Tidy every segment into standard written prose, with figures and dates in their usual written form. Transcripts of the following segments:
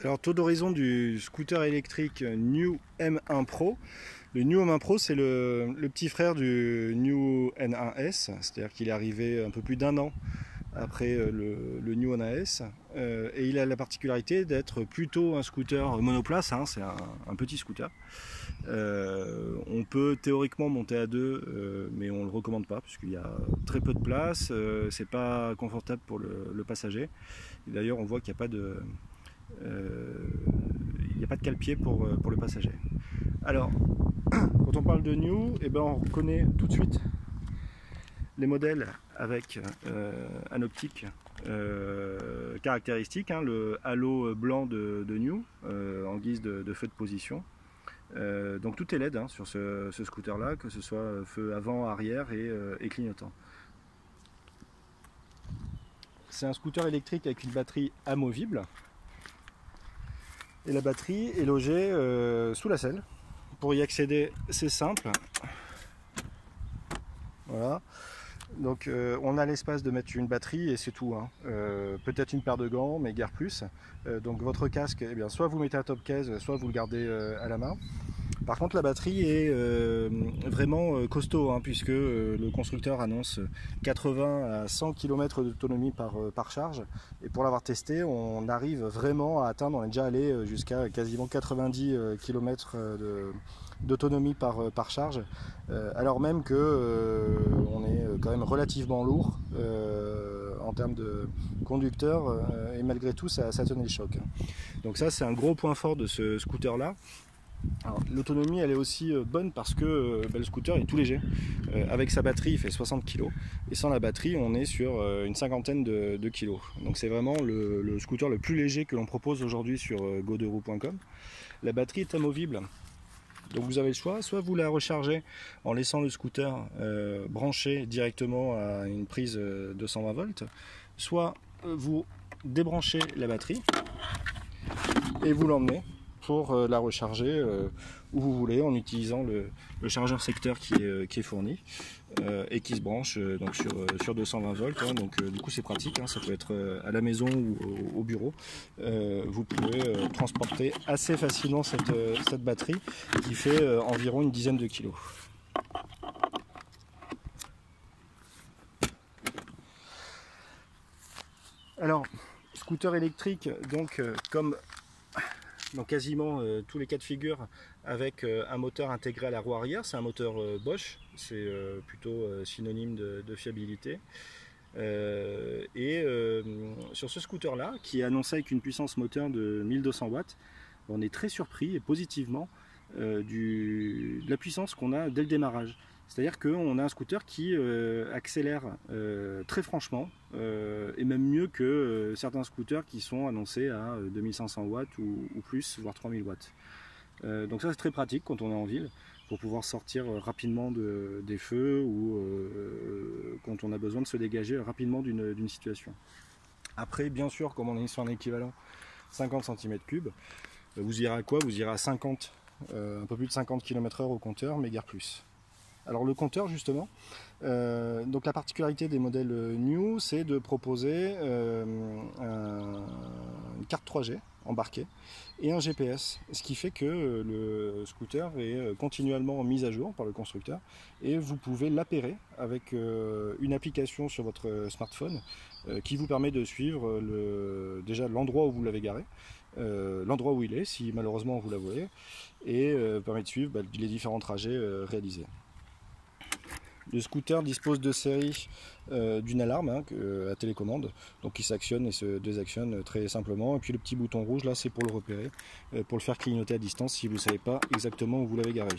Alors, tour d'horizon du scooter électrique New M1 Pro. Le New M1 Pro, c'est le petit frère du New N1S, c'est-à-dire qu'il est arrivé un peu plus d'un an après le New N1S. Et il a la particularité d'être plutôt un scooter monoplace, hein, c'est un petit scooter. On peut théoriquement monter à deux, mais on ne le recommande pas, puisqu'il y a très peu de place, c'est pas confortable pour le passager. Et d'ailleurs, on voit qu'il n'y a pas de. Il n'y a pas de cale-pied pour le passager. Alors, quand on parle de New, eh ben on reconnaît tout de suite les modèles avec un optique caractéristique, hein, le halo blanc de New en guise de feu de position. Donc tout est LED hein, sur ce scooter là, que ce soit feu avant, arrière et clignotant. C'est un scooter électrique avec une batterie amovible. Et la batterie est logée sous la selle. Pour y accéder, c'est simple. Voilà. Donc on a l'espace de mettre une batterie et c'est tout. Hein. Peut-être une paire de gants, mais guère plus. Donc votre casque, eh bien, soit vous mettez un top case, soit vous le gardez à la main. Par contre, la batterie est vraiment costaud, hein, puisque le constructeur annonce 80 à 100 km d'autonomie par charge. Et pour l'avoir testé, on arrive vraiment à atteindre, on est déjà allé jusqu'à quasiment 90 km d'autonomie par charge, alors même que on est quand même relativement lourd en termes de conducteur, et malgré tout, ça tenait le choc. Donc ça, c'est un gros point fort de ce scooter-là. L'autonomie elle est aussi bonne parce que le scooter est tout léger. Avec sa batterie il fait 60 kg et sans la batterie on est sur une cinquantaine de kilos. Donc c'est vraiment le scooter le plus léger que l'on propose aujourd'hui sur goderoue.com. La batterie est amovible. Donc vous avez le choix, soit vous la rechargez en laissant le scooter branché directement à une prise de 120 volts, soit vous débranchez la batterie et vous l'emmenez pour la recharger où vous voulez en utilisant le chargeur secteur qui est fourni et qui se branche donc sur 220 volts. Hein, donc du coup c'est pratique, hein, ça peut être à la maison ou au bureau. Vous pouvez transporter assez facilement cette batterie qui fait environ une dizaine de kilos. Alors, scooter électrique, donc comme dans quasiment tous les cas de figure avec un moteur intégré à la roue arrière, c'est un moteur Bosch, c'est plutôt synonyme de fiabilité. Sur ce scooter là, qui est annoncé avec une puissance moteur de 1200 watts, on est très surpris et positivement de la puissance qu'on a dès le démarrage. C'est-à-dire qu'on a un scooter qui accélère très franchement et même mieux que certains scooters qui sont annoncés à 2500 watts ou plus, voire 3000 watts. Donc ça c'est très pratique quand on est en ville pour pouvoir sortir rapidement des feux ou quand on a besoin de se dégager rapidement d'une situation. Après bien sûr comme on est sur un équivalent 50 cm3, vous irez à quoi? Vous irez à 50, un peu plus de 50 km/h au compteur, mais guère plus. Alors le compteur justement, donc la particularité des modèles New, c'est de proposer une carte 3G embarquée et un GPS, ce qui fait que le scooter est continuellement mis à jour par le constructeur et vous pouvez l'appairer avec une application sur votre smartphone qui vous permet de suivre déjà l'endroit où vous l'avez garé, l'endroit où il est si malheureusement vous la voyez, et permet de suivre les différents trajets réalisés. Le scooter dispose de série d'une alarme hein, à télécommande, donc qui s'actionne et se désactionne très simplement. Et puis le petit bouton rouge là, c'est pour le repérer, pour le faire clignoter à distance si vous ne savez pas exactement où vous l'avez garé.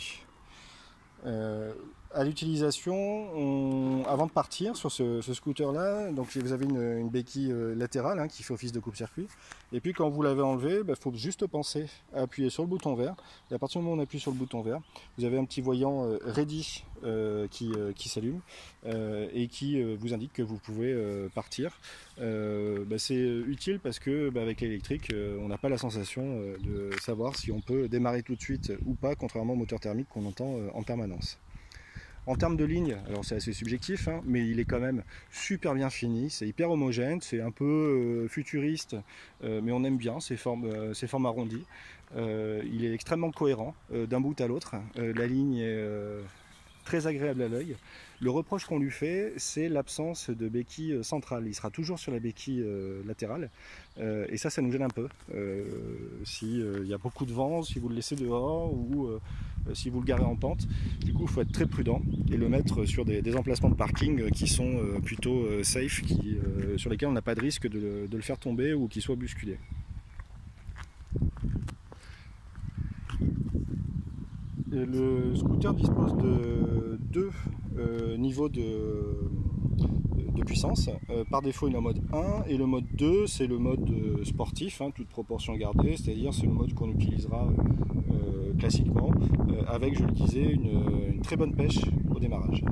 À l'utilisation, avant de partir sur ce scooter là, donc vous avez une béquille latérale hein, qui fait office de coupe-circuit, et puis quand vous l'avez enlevé, faut juste penser à appuyer sur le bouton vert, et à partir du moment où on appuie sur le bouton vert, vous avez un petit voyant ready qui s'allume et qui vous indique que vous pouvez partir. C'est utile parce que avec l'électrique on n'a pas la sensation de savoir si on peut démarrer tout de suite ou pas, contrairement au moteur thermique qu'on entend en permanence. En termes de ligne, alors c'est assez subjectif, hein, mais il est quand même super bien fini, c'est hyper homogène, c'est un peu futuriste, mais on aime bien ces formes arrondies. Il est extrêmement cohérent d'un bout à l'autre, la ligne est très agréable à l'œil. Le reproche qu'on lui fait, c'est l'absence de béquille centrale. Il sera toujours sur la béquille latérale, et ça nous gêne un peu. S'il y a beaucoup de vent, si vous le laissez dehors, ou si vous le garez en pente, du coup il faut être très prudent et le mettre sur des emplacements de parking qui sont plutôt safe, sur lesquels on n'a pas de risque de le faire tomber ou qu'il soit bousculé. Et le scooter dispose de deux niveaux de puissance. Par défaut, il est en mode 1 et le mode 2, c'est le mode sportif, hein, toute proportion gardée, c'est-à-dire c'est le mode qu'on utilisera classiquement avec, je le disais, une très bonne pêche au démarrage.